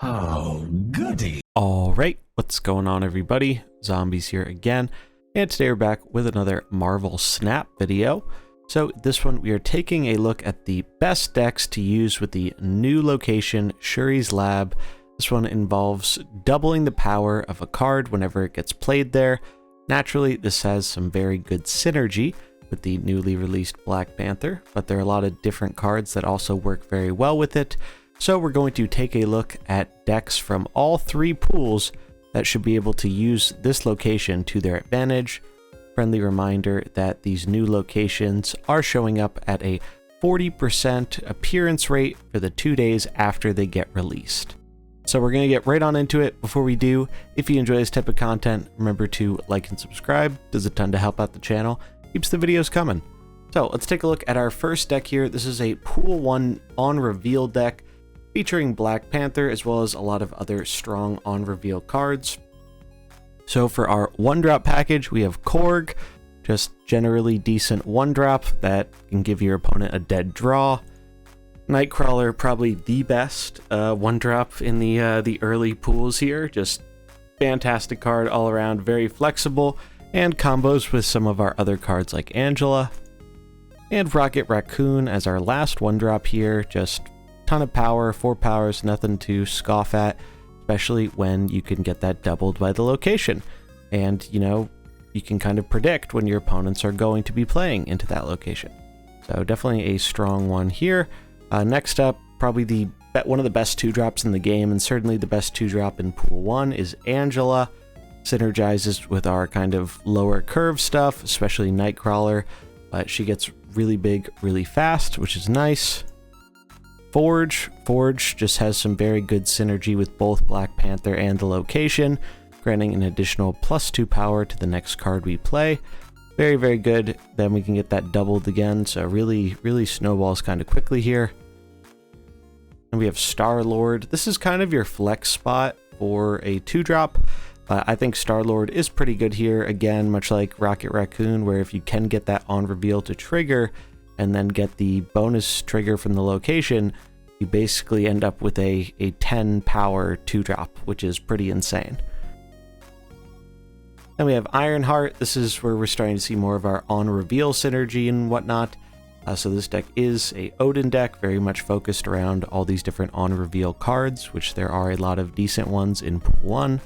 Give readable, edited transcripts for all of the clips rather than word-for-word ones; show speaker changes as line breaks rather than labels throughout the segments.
Oh, goody.
Alright, what's going on everybody? Zombies here again, and today we're back with another Marvel Snap video. So this one we are taking a look at the best decks to use with the new location, Shuri's Lab. This one involves doubling the power of a card whenever it gets played there. Naturally, this has some very good synergy with the newly released Black Panther, but there are a lot of different cards that also work very well with it. So we're going to take a look at decks from all three pools that should be able to use this location to their advantage. Friendly reminder that these new locations are showing up at a 40% appearance rate for the 2 days after they get released. So we're going to get right on into it. Before we do, if you enjoy this type of content, remember to like and subscribe. Does a ton to help out the channel. Keeps the videos coming. So let's take a look at our first deck here. This is a Pool 1 on reveal deck featuring Black Panther as well as a lot of other strong on reveal cards. So for our 1-drop package, we have Korg, just generally decent 1-drop that can give your opponent a dead draw. Nightcrawler, probably the best 1-drop in the early pools here. Just fantastic card all around, very flexible, and combos with some of our other cards like Angela. And Rocket Raccoon as our last 1-drop here, just ton of power, 4 powers, nothing to scoff at, especially when you can get that doubled by the location. And, you know, you can kind of predict when your opponents are going to be playing into that location. So definitely a strong one here. Next up, probably one of the best 2-drops in the game, and certainly the best 2-drop in Pool 1 is Angela. Synergizes with our kind of lower curve stuff, especially Nightcrawler, but she gets really big really fast, which is nice. Forge just has some very good synergy with both Black Panther and the location, granting an additional +2 power to the next card we play. Very, very good. Then we can get that doubled again, so really snowballs kind of quickly here. And we have Star-Lord. This is kind of your flex spot for a 2-drop. I think Star-Lord is pretty good here, again, much like Rocket Raccoon, where if you can get that on reveal to trigger, and then get the bonus trigger from the location, you basically end up with a 10 power 2-drop, which is pretty insane. Then we have Ironheart. This is where we're starting to see more of our on reveal synergy and whatnot. So this deck is a Odin deck, very much focused around all these different on reveal cards, which there are a lot of decent ones in Pool 1.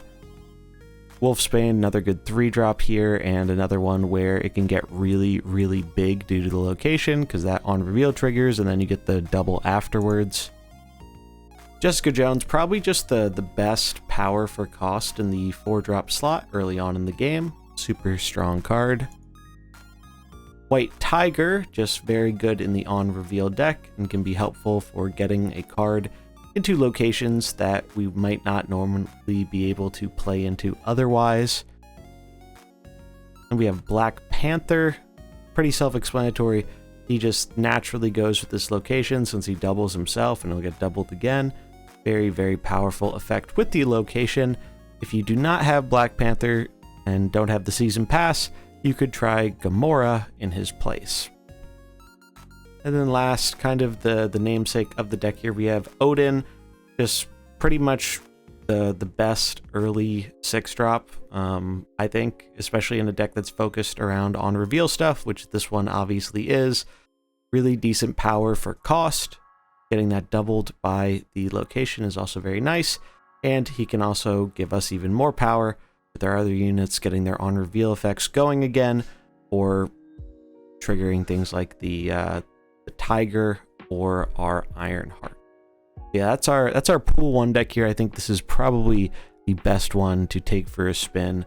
Wolfsbane, another good 3-drop here, and another one where it can get really big due to the location, because that on reveal triggers, and then you get the double afterwards. Jessica Jones, probably just the best power for cost in the 4-drop slot early on in the game. Super strong card. White Tiger, just very good in the on reveal deck, and can be helpful for getting a card into locations that we might not normally be able to play into otherwise. And we have Black Panther, pretty self-explanatory. He just naturally goes with this location since he doubles himself and he'll get doubled again. Very powerful effect with the location. If you do not have Black Panther and don't have the season pass, you could try Gamora in his place. And then last, kind of the namesake of the deck here, we have Odin. Just pretty much the best early 6-drop, I think, especially in a deck that's focused around on reveal stuff, which this one obviously is. Really decent power for cost. Getting that doubled by the location is also very nice. And he can also give us even more power with our other units getting their on reveal effects going again, or triggering things like the Tiger or our Ironheart. Yeah, that's our Pool 1 deck here. I think this is probably the best one to take for a spin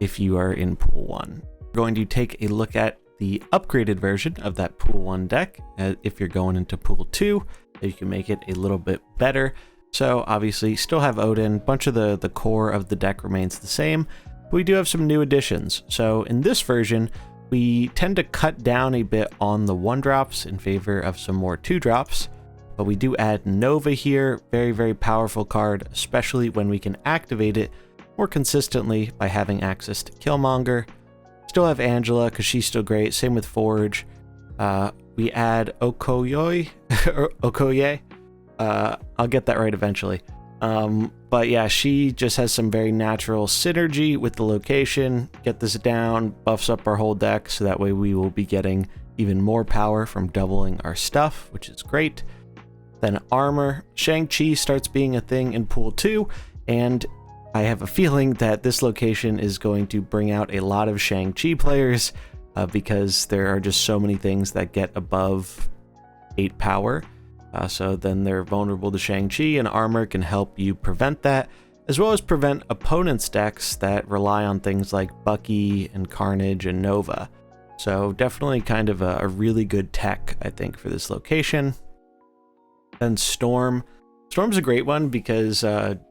if you are in Pool 1. We're going to take a look at the upgraded version of that Pool 1 deck. If you're going into Pool 2, you can make it a little bit better. So obviously still have Odin. Bunch of the core of the deck remains the same, but we do have some new additions. So in this version, we tend to cut down a bit on the 1-drops in favor of some more 2-drops, but we do add Nova here. Very powerful card, especially when we can activate it more consistently by having access to Killmonger. Still have Angela because she's still great. Same with Forge. We add Okoye. I'll get that right eventually. But yeah, she just has some very natural synergy with the location. Get this down, buffs up our whole deck, so that way we will be getting even more power from doubling our stuff, which is great. Then armor. Shang-Chi starts being a thing in Pool 2, and I have a feeling that this location is going to bring out a lot of Shang-Chi players because there are just so many things that get above 8 power. So then they're vulnerable to Shang-Chi, and armor can help you prevent that, as well as prevent opponents' decks that rely on things like Bucky and Carnage and Nova. So definitely kind of a really good tech, I think, for this location. Then Storm. Storm's a great one because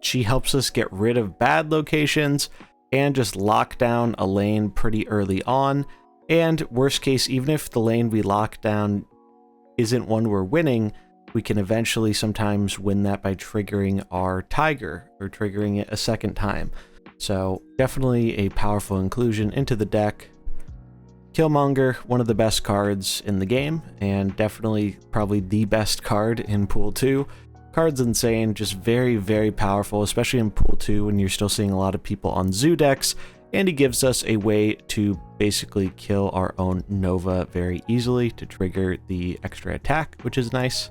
she helps us get rid of bad locations and just lock down a lane pretty early on. And worst case, even if the lane we lock down isn't one we're winning, we can eventually sometimes win that by triggering our Tiger or triggering it a second time. So definitely a powerful inclusion into the deck. Killmonger, one of the best cards in the game, and definitely probably the best card in Pool 2. Card's insane, just very, very powerful, especially in Pool 2 when you're still seeing a lot of people on Zoo decks, and he gives us a way to basically kill our own Nova very easily to trigger the extra attack, which is nice.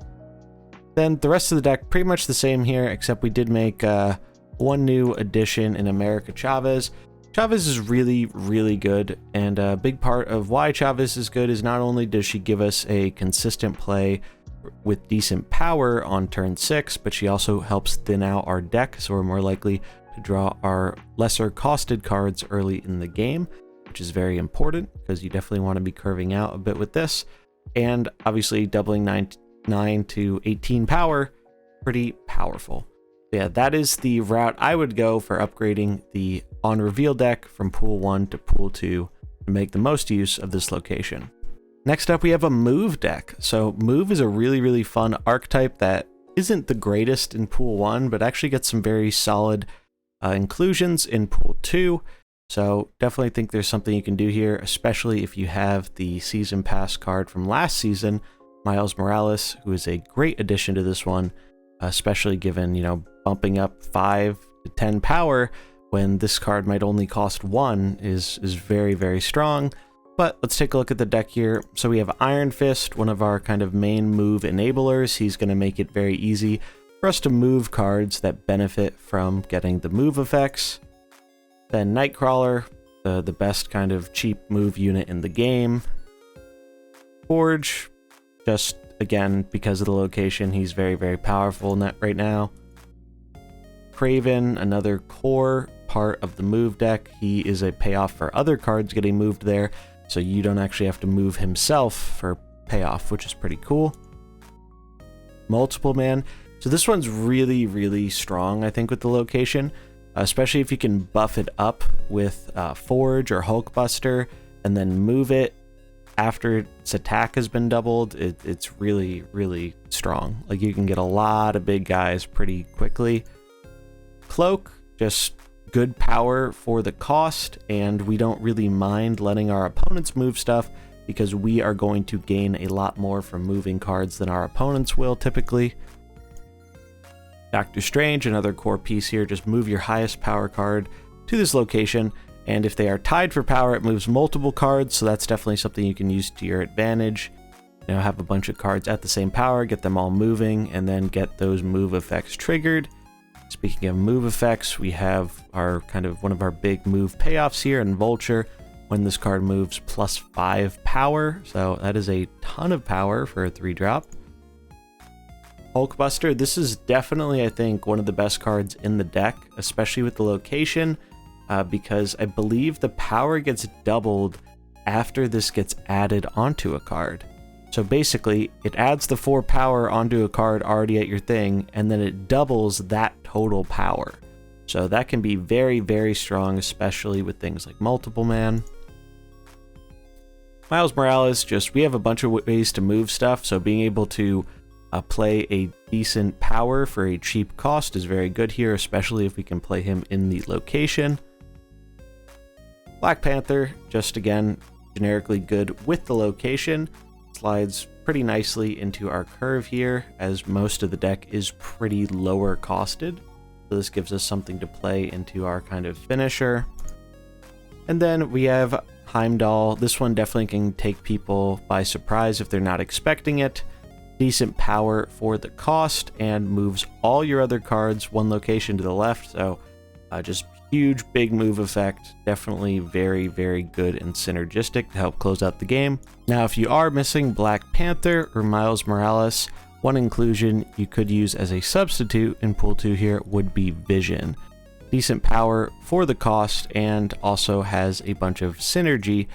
Then the rest of the deck, pretty much the same here, except we did make one new addition in America Chavez. Chavez is really, really good, and a big part of why Chavez is good is not only does she give us a consistent play with decent power on turn 6, but she also helps thin out our deck, so we're more likely to draw our lesser costed cards early in the game, which is very important because you definitely want to be curving out a bit with this. And obviously doubling 9 to 18 power, pretty powerful. Yeah, that is the route I would go for upgrading the on reveal deck from Pool 1 to Pool 2 to make the most use of this location. Next up, we have a move deck. So move is a really, really fun archetype that isn't the greatest in Pool 1, but actually gets some very solid inclusions in Pool 2. So definitely think there's something you can do here, especially if you have the Season Pass card from last season, Miles Morales, who is a great addition to this one, especially given, you know, bumping up 5 to 10 power when this card might only cost 1 is very, very strong. But let's take a look at the deck here. So we have Iron Fist, one of our kind of main move enablers. He's going to make it very easy for us to move cards that benefit from getting the move effects. Then Nightcrawler, the best kind of cheap move unit in the game. Forge, just again, because of the location, he's very, very powerful right now. Craven, another core part of the move deck. He is a payoff for other cards getting moved there, so you don't actually have to move himself for payoff, which is pretty cool. Multiple Man. So this one's really, really strong, I think, with the location, especially if you can buff it up with Forge or Hulkbuster and then move it after its attack has been doubled. It's really, really strong. Like, you can get a lot of big guys pretty quickly. Cloak, just good power for the cost, and we don't really mind letting our opponents move stuff because we are going to gain a lot more from moving cards than our opponents will typically. Doctor Strange, another core piece here, just move your highest power card to this location, and if they are tied for power, it moves multiple cards, so that's definitely something you can use to your advantage. You know, have a bunch of cards at the same power, get them all moving, and then get those move effects triggered. Speaking of move effects, we have our kind of one of our big move payoffs here in Vulture. When this card moves, +5 power, so that is a ton of power for a 3-drop. Hulkbuster, this is definitely, I think, one of the best cards in the deck, especially with the location, because I believe the power gets doubled after this gets added onto a card. So basically, it adds the 4 power onto a card already at your thing, and then it doubles that total power. So that can be very, very strong, especially with things like Multiple Man. Miles Morales, just, we have a bunch of ways to move stuff, so being able to play a decent power for a cheap cost is very good here, especially if we can play him in the location. Black Panther, just again, generically good with the location. Slides pretty nicely into our curve here, as most of the deck is pretty lower costed. So this gives us something to play into our kind of finisher. And then we have Heimdall. This one definitely can take people by surprise if they're not expecting it. Decent power for the cost and moves all your other cards one location to the left. So just huge big move effect. Definitely very, very good and synergistic to help close out the game. Now, if you are missing Black Panther or Miles Morales, one inclusion you could use as a substitute in Pool 2 here would be Vision. Decent power for the cost and also has a bunch of synergy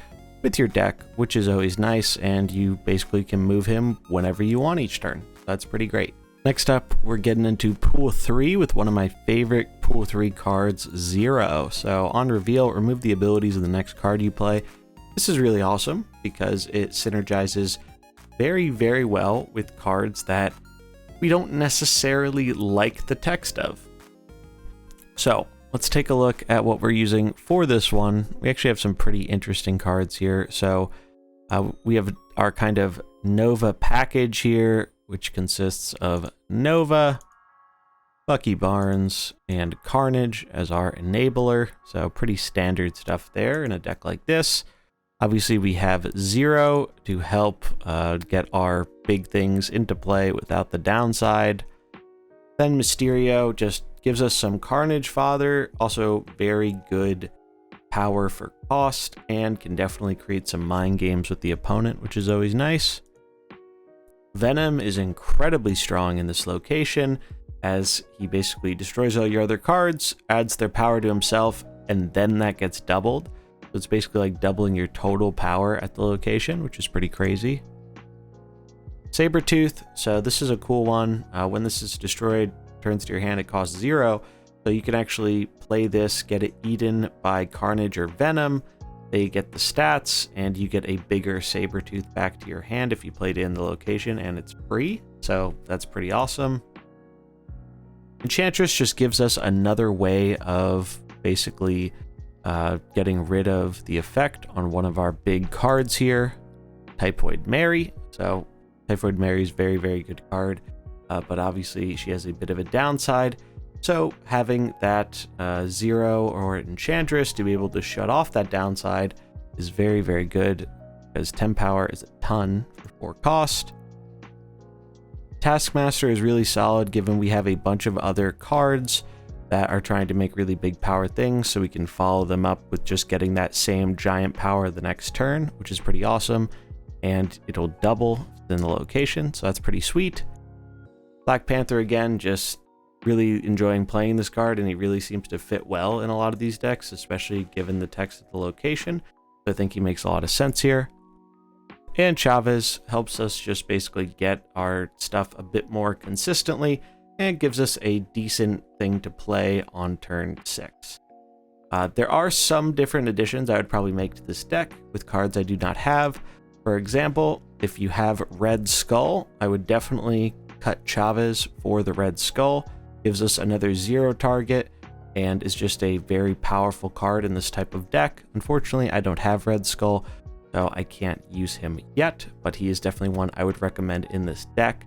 with your deck, which is always nice, and you basically can move him whenever you want each turn. That's pretty great. Next up, we're getting into Pool 3 with one of my favorite Pool 3 cards, Zero. So on reveal, remove the abilities of the next card you play. This is really awesome because it synergizes very, very well with cards that we don't necessarily like the text of. So let's take a look at what we're using for this one. We actually have some pretty interesting cards here. So we have our kind of Nova package here, which consists of Nova, Bucky Barnes, and Carnage as our enabler. So pretty standard stuff there in a deck like this. Obviously, we have Zero to help get our big things into play without the downside. Then Mysterio just gives us some Carnage fodder, also very good power for cost, and can definitely create some mind games with the opponent, which is always nice. Venom is incredibly strong in this location, as he basically destroys all your other cards, adds their power to himself, and then that gets doubled. So it's basically like doubling your total power at the location, which is pretty crazy. Sabretooth, so this is a cool one. When this is destroyed, turns to your hand, it costs 0. So you can actually play this, get it eaten by Carnage or Venom. They get the stats, and you get a bigger Sabretooth back to your hand if you played it in the location, and it's free. So that's pretty awesome. Enchantress just gives us another way of basically getting rid of the effect on one of our big cards here, Typhoid Mary. So Typhoid Mary is very, very good card, but obviously she has a bit of a downside. So having that Zero or Enchantress to be able to shut off that downside is very, very good, because 10 power is a ton for 4 cost. Taskmaster is really solid given we have a bunch of other cards that are trying to make really big power things, so we can follow them up with just getting that same giant power the next turn, which is pretty awesome, and it'll double in the location, so that's pretty sweet. Black Panther, again, just really enjoying playing this card, and he really seems to fit well in a lot of these decks, especially given the text of the location. So I think he makes a lot of sense here. And Chavez helps us just basically get our stuff a bit more consistently and gives us a decent thing to play on turn 6. There are some different additions I would probably make to this deck with cards I do not have. For example, if you have Red Skull, I would definitely cut Chavez for the Red Skull. Gives us another 0 target and is just a very powerful card in this type of deck. Unfortunately, I don't have Red Skull, so I can't use him yet, but he is definitely one I would recommend in this deck.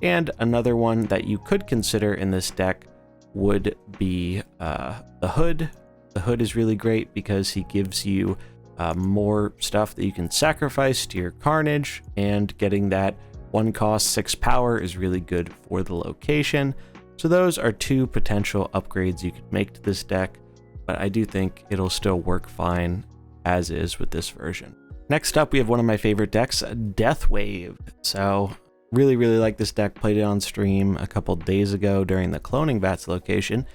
And another one that you could consider in this deck would be the Hood. The Hood is really great because he gives you more stuff that you can sacrifice to your Carnage, and getting that 1 cost 6 power is really good for the location. So those are 2 potential upgrades you could make to this deck, but I do think it'll still work fine as is with this version. Next up, we have one of my favorite decks, Deathwave. So really, really like this deck. Played it on stream a couple days ago during the Cloning Bats location,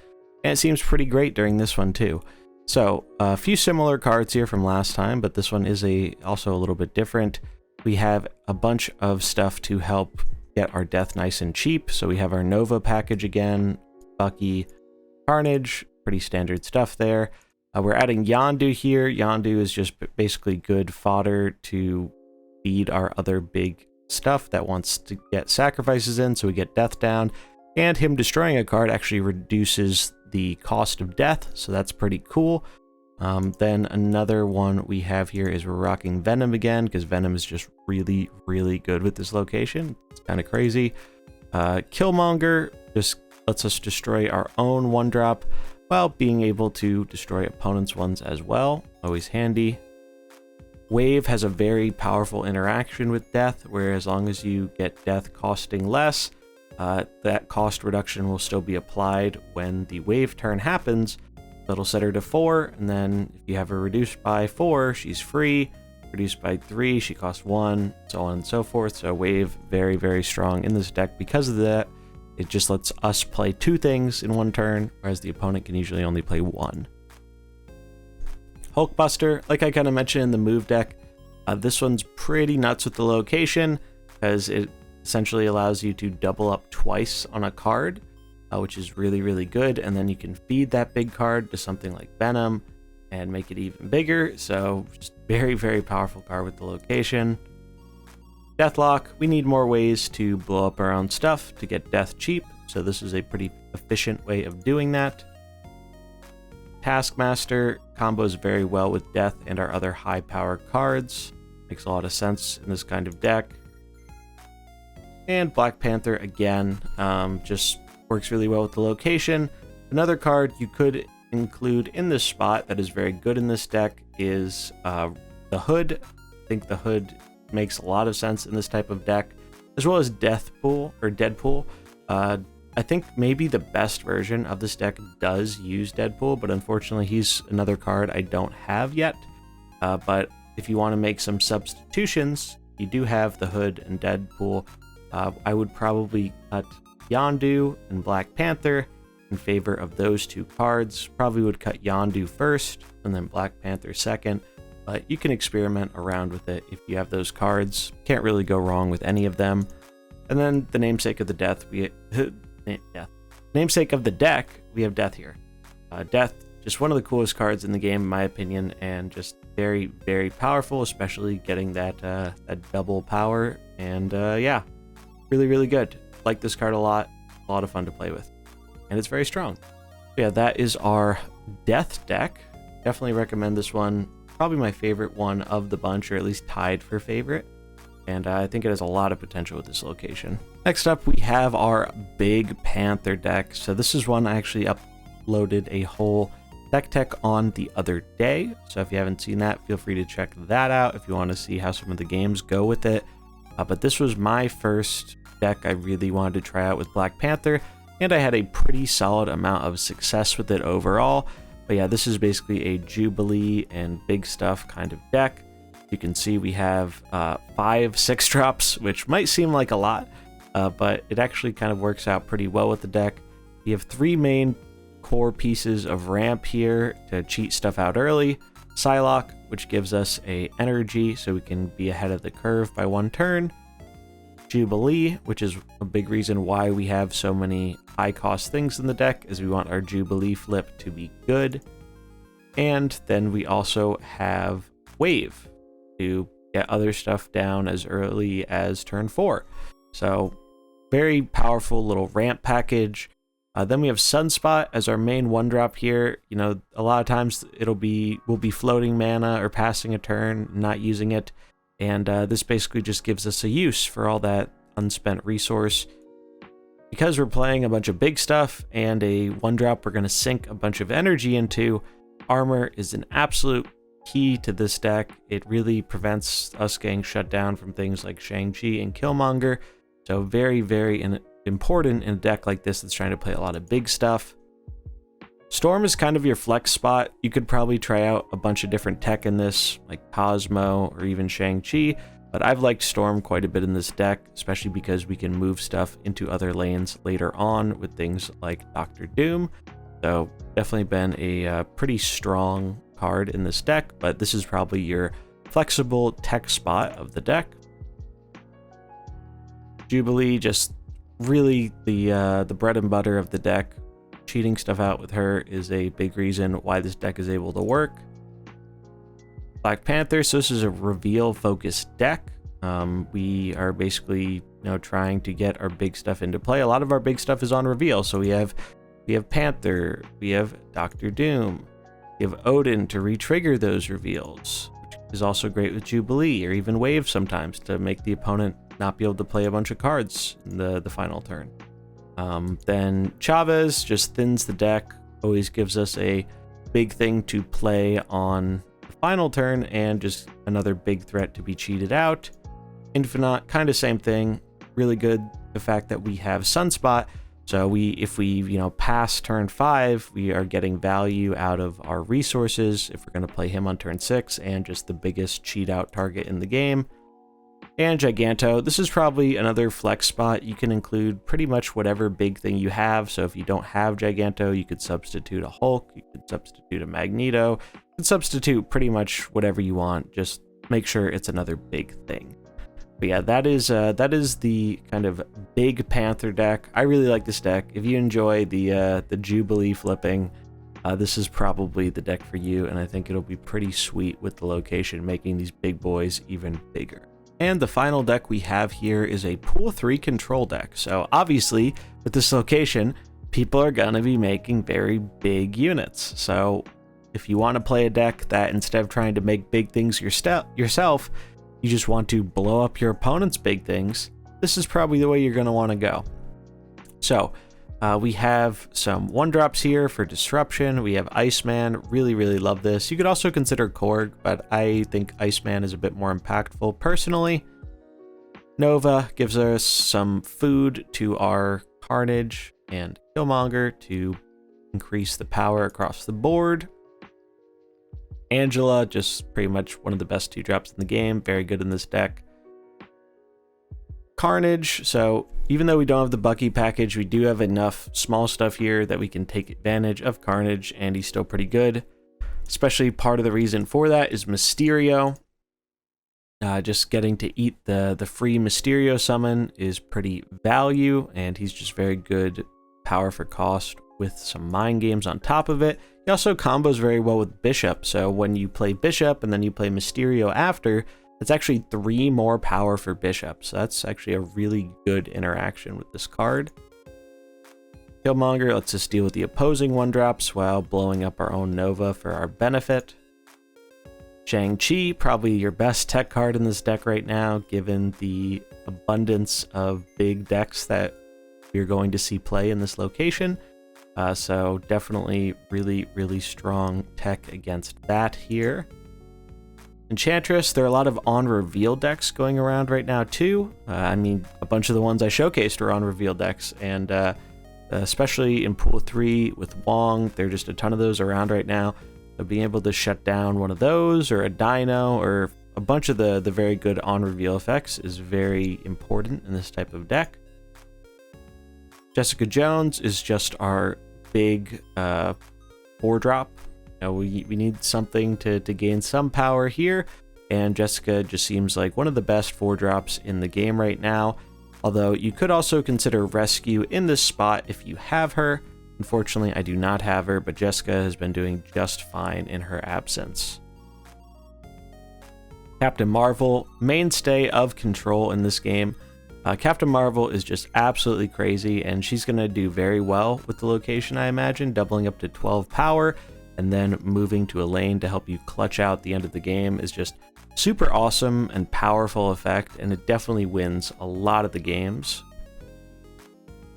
and it seems pretty great during this one too. So a few similar cards here from last time, but this one is also a little bit different. We have a bunch of stuff to help get our death nice and cheap. So we have our Nova package again, Bucky, Carnage, pretty standard stuff there. We're adding Yondu here. Yondu is just basically good fodder to feed our other big stuff that wants to get sacrifices in, so we get death down. And him destroying a card actually reduces the cost of death, so that's pretty cool. Then another one we have here is we're rocking Venom again, because Venom is just really, really good with this location. It's kind of crazy. Killmonger just lets us destroy our own 1-drop while being able to destroy opponents' ones as well. Always handy. Wave has a very powerful interaction with death, where as long as you get death costing less, that cost reduction will still be applied when the wave turn happens. That'll set her to 4, and then if you have her reduced by 4, she's free. Reduced by 3, she costs 1, so on and so forth. So wave, very, very strong in this deck because of that. It just lets us play 2 things in 1 turn, whereas the opponent can usually only play 1. Hulkbuster, like I kind of mentioned in the move deck, this one's pretty nuts with the location, because it essentially allows you to double up twice on a card, which is really, really good. And then you can feed that big card to something like Venom and make it even bigger. So just very, very powerful card with the location. Deathlock, we need more ways to blow up our own stuff to get death cheap. So this is a pretty efficient way of doing that. Taskmaster combos very well with death and our other high power cards. Makes a lot of sense in this kind of deck. And Black Panther, again, just works really well with the location. Another card you could include in this spot that is very good in this deck is the Hood. I think the Hood makes a lot of sense in this type of deck, as well as Deadpool. I think maybe the best version of this deck does use Deadpool, but unfortunately he's another card I don't have yet. But if you want to make some substitutions, you do have the Hood and Deadpool. I would probably cut Yondu and Black Panther in favor of those 2 cards. Probably would cut Yondu first and then Black Panther second, but you can experiment around with it if you have those cards. Can't really go wrong with any of them. And then the namesake of the deck, we have Death here. Death, just one of the coolest cards in the game, in my opinion, and just very, very powerful, especially getting that double power. And yeah, really, really good. Like this card a lot of fun to play with, and it's very strong. Yeah, that is our Death deck. Definitely recommend this one. Probably my favorite one of the bunch, or at least tied for favorite. And I think it has a lot of potential with this location. Next up, we have our Big Panther deck. So this is one I actually uploaded a whole deck tech on the other day. So if you haven't seen that, feel free to check that out if you want to see how some of the games go with it. But this was my first deck I really wanted to try out with Black Panther, and I had a pretty solid amount of success with it overall. But yeah, this is basically a Jubilee and big stuff kind of deck. You can see we have 5 6-drops, which might seem like a lot, but it actually kind of works out pretty well with the deck. We have 3 main core pieces of ramp here to cheat stuff out early. Psylocke, which gives us a energy so we can be ahead of the curve by 1 turn. Jubilee, which is a big reason why we have so many high cost things in the deck, is we want our Jubilee flip to be good. And then we also have Wave to get other stuff down as early as turn 4. So very powerful little ramp package. Then we have Sunspot as our main 1-drop here. You know, a lot of times we'll be floating mana or passing a turn, not using it. And this basically just gives us a use for all that unspent resource. Because we're playing a bunch of big stuff and a 1-drop we're going to sink a bunch of energy into, armor is an absolute key to this deck. It really prevents us getting shut down from things like Shang-Chi and Killmonger. So very, very important in a deck like this that's trying to play a lot of big stuff. Storm is kind of your flex spot. You could probably try out a bunch of different tech in this, like Cosmo or even Shang-Chi, but I've liked Storm quite a bit in this deck, especially because we can move stuff into other lanes later on with things like Dr. Doom. So definitely been a pretty strong card in this deck, but this is probably your flexible tech spot of the deck. Jubilee, just really the bread and butter of the deck. Cheating stuff out with her is a big reason why this deck is able to work. Black Panther, so this is a reveal focused deck. We are basically trying to get our big stuff into play. A lot of our big stuff is on reveal, so we have Panther, we have Dr. Doom, we have Odin to re-trigger those reveals, which is also great with Jubilee or even Wave sometimes to make the opponent not be able to play a bunch of cards in the final turn. Then Chavez just thins the deck, always gives us a big thing to play on the final turn and just another big threat to be cheated out. Infinite, kind of same thing, really good. The fact that we have Sunspot, so if we pass turn 5, we are getting value out of our resources if we're going to play him on turn 6, and just the biggest cheat out target in the game. And Giganto, this is probably another flex spot. You can include pretty much whatever big thing you have. So if you don't have Giganto, you could substitute a Hulk, you could substitute a Magneto, you could substitute pretty much whatever you want. Just make sure it's another big thing. But yeah, that is the kind of Big Panther deck. I really like this deck. If you enjoy the Jubilee flipping, this is probably the deck for you, and I think it'll be pretty sweet with the location, making these big boys even bigger. And the final deck we have here is a Pool 3 control deck. So obviously, with this location, people are going to be making very big units. So if you want to play a deck that instead of trying to make big things yourself, you just want to blow up your opponent's big things, this is probably the way you're going to want to go. So we have some 1-drops here for Disruption. We have Iceman. Really, really love this. You could also consider Korg, but I think Iceman is a bit more impactful personally. Nova gives us some food to our Carnage and Killmonger to increase the power across the board. Angela, just pretty much one of the best 2-drops in the game. Very good in this deck. Carnage, so even though we don't have the Bucky package, we do have enough small stuff here that we can take advantage of Carnage, and he's still pretty good. Especially part of the reason for that is Mysterio. Just getting to eat the free Mysterio summon is pretty value, and he's just very good power for cost with some mind games on top of it. He also combos very well with Bishop, so when you play Bishop and then you play Mysterio after, it's actually 3 more power for Bishop, so that's actually a really good interaction with this card. Killmonger lets us deal with the opposing 1-drops while blowing up our own Nova for our benefit. Shang-Chi, probably your best tech card in this deck right now, given the abundance of big decks that you're going to see play in this location. So definitely really, really strong tech against that here. Enchantress, there are a lot of on-reveal decks going around right now too. I mean, a bunch of the ones I showcased are on-reveal decks, and especially in Pool 3 with Wong, there are just a ton of those around right now. So being able to shut down one of those, or a Dino, or a bunch of the very good on-reveal effects is very important in this type of deck. Jessica Jones is just our big 4-drop. We need something to gain some power here, and Jessica just seems like one of the best 4-drops in the game right now. Although you could also consider Rescue in this spot if you have her. Unfortunately, I do not have her, but Jessica has been doing just fine in her absence. Captain Marvel, mainstay of control in this game. Captain Marvel is just absolutely crazy, and she's going to do very well with the location, I imagine, doubling up to 12 power, and then moving to a lane to help you clutch out the end of the game is just super awesome and powerful effect, and it definitely wins a lot of the games.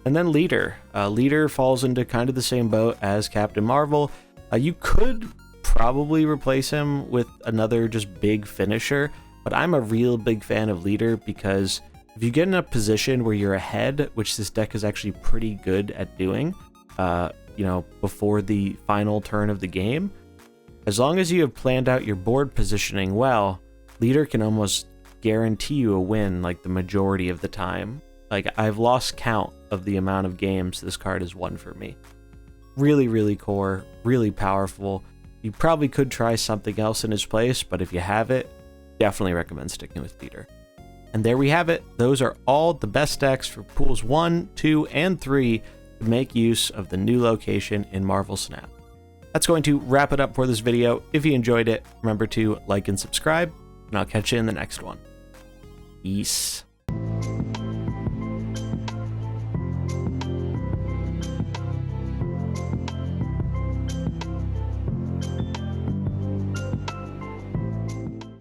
And then Leader. Leader falls into kind of the same boat as Captain Marvel. You could probably replace him with another just big finisher, but I'm a real big fan of Leader because if you get in a position where you're ahead, which this deck is actually pretty good at doing, before the final turn of the game, as long as you have planned out your board positioning well, Leader can almost guarantee you a win like the majority of the time. Like, I've lost count of the amount of games this card has won for me. Really, really core, really powerful. You probably could try something else in his place, but if you have it, definitely recommend sticking with Leader. And there we have it. Those are all the best decks for Pools 1, 2, and 3 to make use of the new location in Marvel Snap. That's going to wrap it up for this video. If you enjoyed it, remember to like and subscribe, and I'll catch you in the next one. Peace.